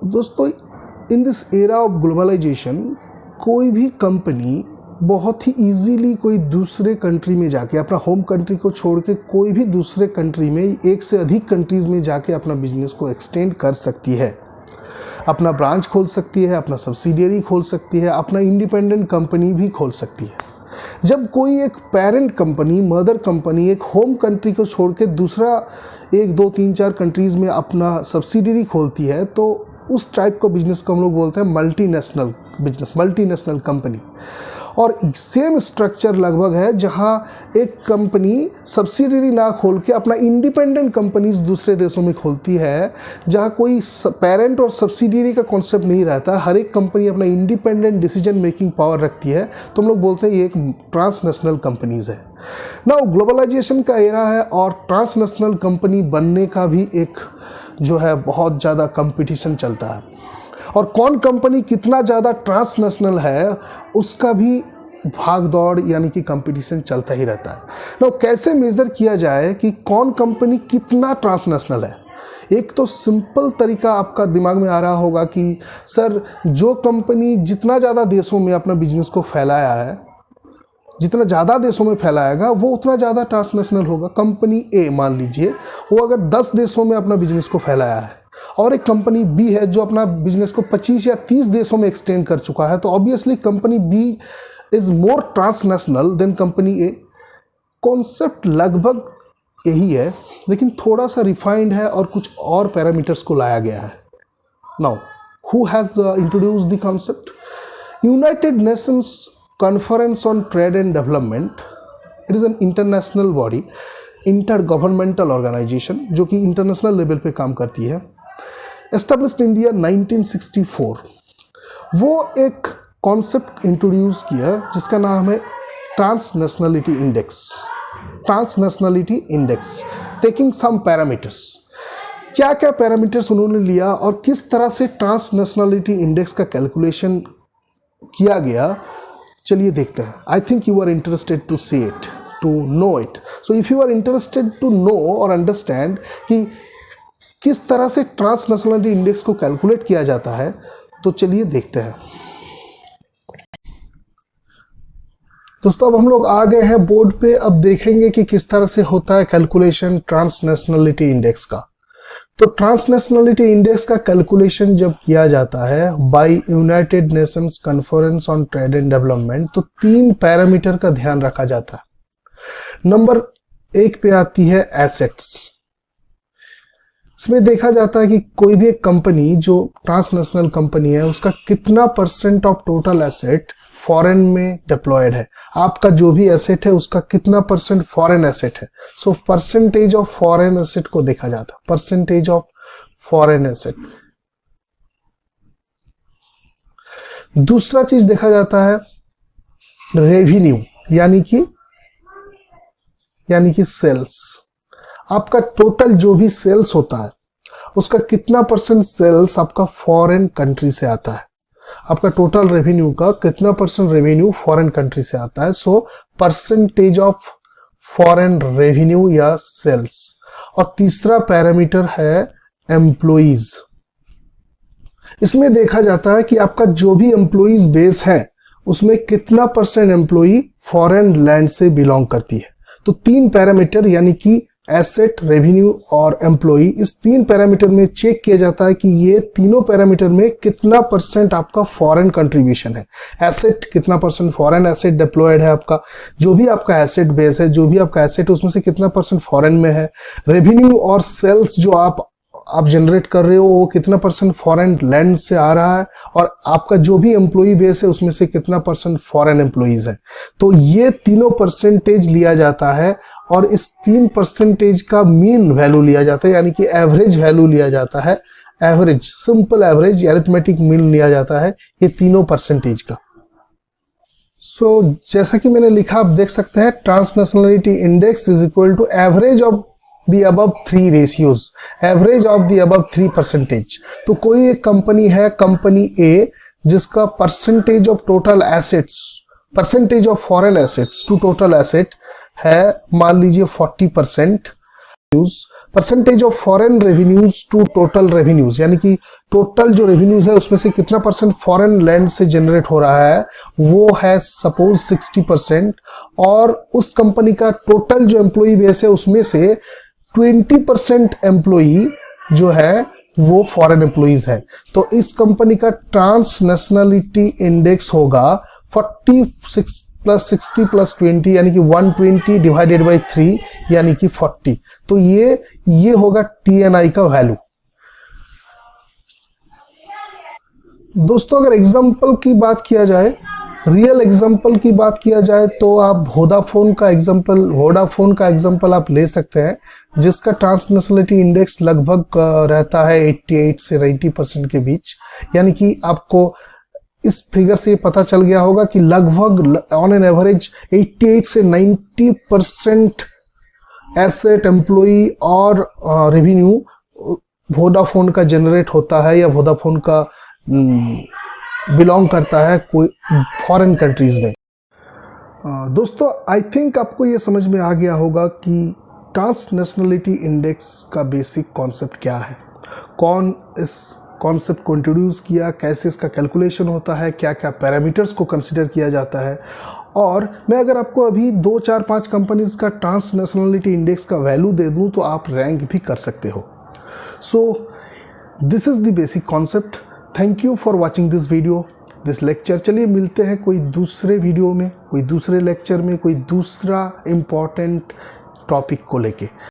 दोस्तों, in this era of globalisation कोई भी कंपनी बहुत ही इजीली कोई दूसरे कंट्री में जाके, अपना होम कंट्री को छोड़ के कोई भी दूसरे कंट्री में, एक से अधिक कंट्रीज़ में जाके अपना बिजनेस को एक्सटेंड कर सकती है। अपना ब्रांच खोल सकती है, अपना सब्सिडियरी खोल सकती है, अपना इंडिपेंडेंट कंपनी भी खोल सकती है। जब कोई एक पेरेंट कंपनी, मदर कंपनी एक होम कंट्री को छोड़ के दूसरा 1, 2, 3, 4 कंट्रीज़ में अपना सब्सिडियरी खोलती है, तो उस टाइप का बिजनेस को हम लोग बोलते हैं मल्टीनेशनल बिजनेस, मल्टीनेशनल कंपनी। और सेम स्ट्रक्चर लगभग है, जहां एक कंपनी सब्सिडियरी ना खोल के अपना इंडिपेंडेंट कंपनीज दूसरे देशों में खोलती है, जहां कोई पेरेंट और सब्सिडियरी का कॉन्सेप्ट नहीं रहता, हर एक कंपनी अपना इंडिपेंडेंट डिसीजन मेकिंग पावर रखती है, तो हम लोग बोलते हैं ये एक ट्रांसनेशनल कंपनीज है। नाउ ग्लोबलाइजेशन का एरा है और ट्रांसनेशनल कंपनी बनने का भी एक जो है बहुत ज़्यादा कंपटीशन चलता है, और कौन कंपनी कितना ज़्यादा ट्रांसनेशनल है उसका भी भाग दौड़ यानी कि कंपटीशन चलता ही रहता है। ना कैसे मेज़र किया जाए कि कौन कंपनी कितना ट्रांसनेशनल है? एक तो सिंपल तरीका आपका दिमाग में आ रहा होगा कि सर, जो कंपनी जितना ज़्यादा देशों में अपना बिजनेस को फैलाया है, जितना ज़्यादा देशों में फैलाएगा वो उतना ज़्यादा ट्रांसनेशनल होगा। कंपनी ए मान लीजिए, वो अगर 10 देशों में अपना बिजनेस को फैलाया है, और एक कंपनी बी है जो अपना बिजनेस को 25 या 30 देशों में एक्सटेंड कर चुका है, तो obviously company B is more transnational than company A. Concept लगभग यही है, लेकिन थोड़ा सा रिफाइंड है और कुछ और पैरामीटर्स को लाया गया है। Now who has introduced the concept? United Nations conference on trade and development. It is an international body, intergovernmental organisation, जो कि इंटरनेशनल लेवल पे काम करती है। Established in year 1964। वो एक कॉन्सेप्ट इंट्रोड्यूस किया जिसका नाम है transnationality index. Transnationality index taking some parameters. क्या क्या पैरामीटर्स उन्होंने लिया और किस तरह से ट्रांसनेशनलिटी इंडेक्स का कैलकुलेशन किया गया, चलिए देखते हैं। I think you are interested to see it, to know it. So if you are interested to know or understand कि किस तरह से ट्रांसनेशनलिटी इंडेक्स को कैलकुलेट किया जाता है, तो चलिए देखते हैं। दोस्तों, अब हम लोग आ गए हैं बोर्ड पे। अब देखेंगे कि किस तरह से होता है कैलकुलेशन ट्रांसनेशनलिटी इंडेक्स का। तो ट्रांसनेशनलिटी इंडेक्स का कैलकुलेशन जब किया जाता है by United Nations conference on trade and Development, तो 3 पैरामीटर का ध्यान रखा जाता है। नंबर 1 पे आती है एसेट्स। इसमें देखा जाता है कि कोई भी एक कंपनी जो ट्रांसनेशनल कंपनी है, उसका कितना % ऑफ टोटल एसेट फॉरेन में डिप्लॉयड है। आपका जो भी एसेट है उसका कितना % फॉरेन एसेट है। So percentage of foreign asset को देखा जाता है, परसेंटेज ऑफ फॉरेन एसेट। दूसरा चीज देखा जाता है रेवेन्यू, यानी कि सेल्स। आपका टोटल जो भी सेल्स होता है उसका कितना % सेल्स आपका फॉरेन कंट्री से आता है। आपका टोटल रेवेन्यू का कितना % रेवेन्यू फॉरेन कंट्री से आता है। So percentage of foreign revenue या सेल्स। और तीसरा पैरामीटर है एम्प्लॉइज। इसमें देखा जाता है कि आपका जो भी एम्प्लॉइज बेस है उसमें कितना % एम्प्लॉई फॉरेन लैंड से बिलोंग करती है। तो 3 पैरामीटर यानी कि एसेट, रेवेन्यू और एम्प्लॉई, इस 3 पैरामीटर में चेक किया जाता है कि ये तीनों पैरामीटर में कितना % आपका फॉरेन कंट्रीब्यूशन है। एसेट कितना % फॉरेन एसेट डिप्लॉयड है, आपका जो भी आपका एसेट बेस है, जो भी आपका एसेट है उसमें से कितना % फॉरेन में है। रेवेन्यू और सेल्स जो आप जनरेट कर रहे हो वो कितना % फॉरेन लैंड से आ रहा है, और आपका जो भी एम्प्लॉई बेस है उसमें से कितना % फॉरेन एम्प्लॉइज है। तो ये तीनों % लिया जाता है, और इस 3% का मीन वैल्यू लिया जाता है, यानी कि एवरेज वैल्यू लिया जाता है। Average, simple average, arithmetic mean लिया जाता है ये तीनों % का। सो जैसा कि मैंने लिखा, आप देख सकते हैं transnationality index is equal to average of the above 3 ratios, average of the above 3%। तो कोई एक कंपनी है, कंपनी ए, जिसका percentage of total assets, percentage of foreign assets to total asset है मान लीजिए 40%। Percentage of foreign revenues to total revenues, यानी कि टोटल जो रेवेन्यूज है उसमें से कितना परसेंट फॉरेन लैंड से जनरेट हो रहा है, वो है सपोज 60%, और उस कंपनी का टोटल जो एम्प्लॉई बेस है उसमें से 20% एम्प्लॉई जो है वो फॉरेन एम्प्लॉइज है। तो इस कंपनी का ट्रांसनेशनलिटी इंडेक्स होगा 46 प्लस 60 प्लस 20 यानी कि 120 डिवाइडेड बाई 3 यानी कि 40। तो ये होगा TNI का वैल्यू। दोस्तों अगर एग्जांपल की बात किया जाए, रियल एग्जांपल की बात किया जाए, तो आप वोडाफोन का एग्जांपल आप ले सकते हैं, जिसका ट्रांसनेशनलिटी इंडेक्स लगभग रहता है 88 से 90% के बीच। यानी कि आपको इस फिगर से पता चल गया होगा कि लगभग ऑन एन एवरेज 88 से 90% एसेट, एम्प्लॉई और रेवेन्यू वोडाफोन का जनरेट होता है या वोडाफोन का बिलोंग करता है कोई फॉरेन कंट्रीज में। दोस्तों आई थिंक आपको ये समझ में आ गया होगा कि ट्रांसनेशनलिटी इंडेक्स का बेसिक कॉन्सेप्ट क्या है, कौन इस कॉन्सेप्ट को इंट्रोड्यूस किया, कैसे इसका कैलकुलेशन होता है, क्या क्या पैरामीटर्स को कंसिडर किया जाता है। और मैं अगर आपको अभी 2, 4, 5 कंपनीज का ट्रांसनेशनलिटी इंडेक्स का वैल्यू दे दूं तो आप रैंक भी कर सकते हो। So this is the basic concept. Thank you for watching this video, this lecture. चलिए मिलते हैं कोई दूसरे वीडियो में, कोई दूसरे लेक्चर में, कोई दूसरा इम्पॉर्टेंट टॉपिक को लेके।